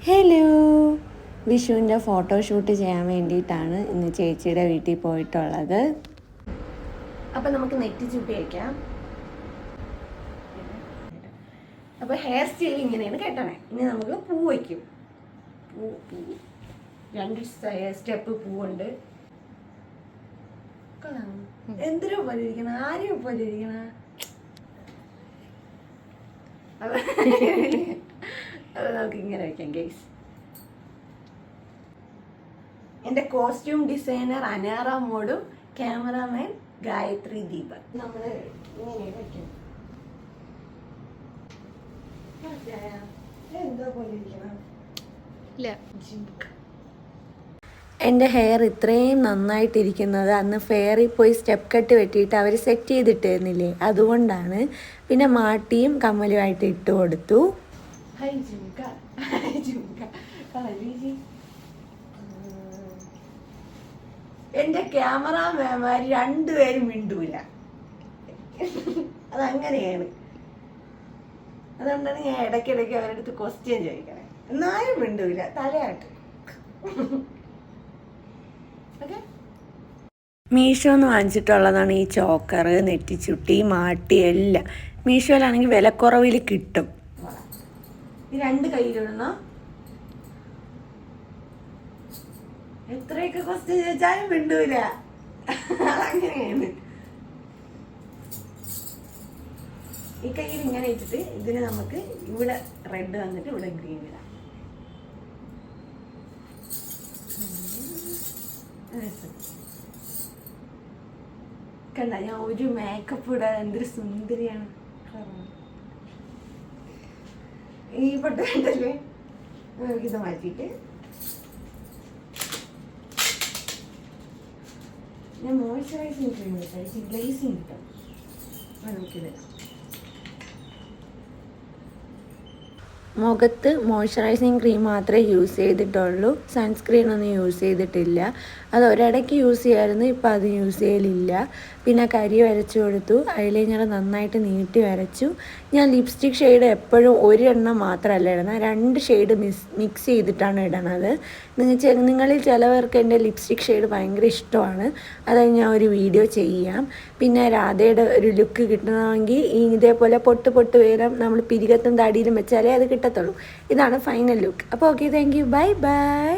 Hello, വിഷുവിൻ്റെ photoshoot ചെയ്യാൻ വേണ്ടിയിട്ടാണ് ഇന്ന് ചേച്ചിയുടെ വീട്ടിൽ പോയിട്ടുള്ളത്. അപ്പം നമുക്ക് നെറ്റി ചുട്ടി വയ്ക്കാം. അപ്പോൾ ഹെയർ സ്റ്റൈൽ ഇങ്ങനെയാണ് കേട്ടണേ. ഇനി നമുക്ക് പൂ വയ്ക്കും. പൂ 2 സ്റ്റെപ്പ് പൂവുണ്ട്. എന്തിനോ പോലെ ഇരിക്കണം, ആരെയും പോലെ ഇരിക്കണ. അത് നമുക്ക് ഇങ്ങനെ വയ്ക്കാം ഗൈസ്. എൻ്റെ കോസ്റ്റ്യൂം ഡിസൈനർ അനാറ മോഡും ക്യാമറാമാൻ ഗായത്രി ദീപൻ. നമ്മൾ ഇങ്ങനെ വയ്ക്കും. എന്തോ പോലെ ഇരിക്കണം. എൻ്റെ ഹെയർ ഇത്രയും നന്നായിട്ടിരിക്കുന്നത് അന്ന് ഫെയറിൽ പോയി സ്റ്റെപ്പ് കട്ട് വെട്ടിയിട്ട് അവർ സെറ്റ് ചെയ്തിട്ടിരുന്നില്ലേ, അതുകൊണ്ടാണ്. പിന്നെ മാട്ടിയും കമ്മലുമായിട്ട് ഇട്ട് കൊടുത്തു. എൻ്റെ ക്യാമറാമാൻമാർ 2 പേരും മിണ്ടൂല. അതങ്ങനെയാണ്. അതുകൊണ്ടാണ് ഞാൻ ഇടയ്ക്കിടയ്ക്ക് അവരുടെ അടുത്ത് ക്വസ്റ്റ്യൻ ചോദിക്കണേ. എന്നാലും മിണ്ടൂല, തലയാട്ട്. മീഷോന്ന് വാങ്ങിച്ചിട്ടുള്ളതാണ് ഈ ചോക്കർ, നെറ്റിച്ചുട്ടി, മാട്ടി എല്ലാം. മീഷോയിലാണെങ്കിൽ വിലക്കുറവിൽ കിട്ടും. ഈ 2 കയ്യിലിടണോ? എത്രയൊക്കെ ക്വസ്റ്റ്യൻ ചോദിച്ചാലും മിണ്ടൂല. അതങ്ങനെയാണ്. ഈ കയ്യിൽ ഇങ്ങനെ ഇട്ടിട്ട് ഇതിന് നമുക്ക് ഇവിടെ റെഡ് വന്നിട്ട് ഇവിടെ ഗ്രീൻ ഇടാം. കണ്ട, ഞാൻ ഒരു മേക്കപ്പ് ഇടാൻ എന്തൊരു സുന്ദരിയാണ്. ഈ പൊട്ട് കണ്ടല്ലേ, ഇത് മാറ്റിയിട്ട് ഞാൻ മോയ്സ്ചറൈസിങ് ക്രീം കഴിച്ച് ഗ്ലേസിങ് കിട്ടും. നമുക്കിത് മുഖത്ത് മോയ്സ്ചറൈസിങ് ക്രീം മാത്രമേ യൂസ് ചെയ്തിട്ടുള്ളൂ. സൺസ്ക്രീൻ ഒന്നും യൂസ് ചെയ്തിട്ടില്ല. അത് ഒരിടയ്ക്ക് യൂസ് ചെയ്യാമായിരുന്നു, ഇപ്പോൾ അത് യൂസ് ചെയ്യലില്ല. പിന്നെ കരി വരച്ചു കൊടുത്തു. ഐലൈനർ നന്നായിട്ട് നീട്ടി വരച്ചു. ഞാൻ ലിപ്സ്റ്റിക് ഷെയ്ഡ് എപ്പോഴും 1 എണ്ണം മാത്രമല്ല ഇടുന്നത്, 2 ഷെയ്ഡ് മിക്സ് ചെയ്തിട്ടാണ് ഇടണത്. നിങ്ങളിൽ ചിലവർക്ക് എൻ്റെ ലിപ്സ്റ്റിക് ഷെയ്ഡ് ഭയങ്കര ഇഷ്ടമാണ്. അത് ഞാൻ ഒരു വീഡിയോ ചെയ്യാം. പിന്നെ രാധയുടെ ഒരു ലുക്ക് കിട്ടണമെങ്കിൽ ഇതേപോലെ പൊട്ട് വേരം നമ്മൾ പിരികത്തും താടിയിലും വെച്ചാലേ അത് കിട്ടത്തുള്ളൂ. ഇതാണ് ഫൈനൽ ലുക്ക്. അപ്പോൾ okay, thank you, bye bye.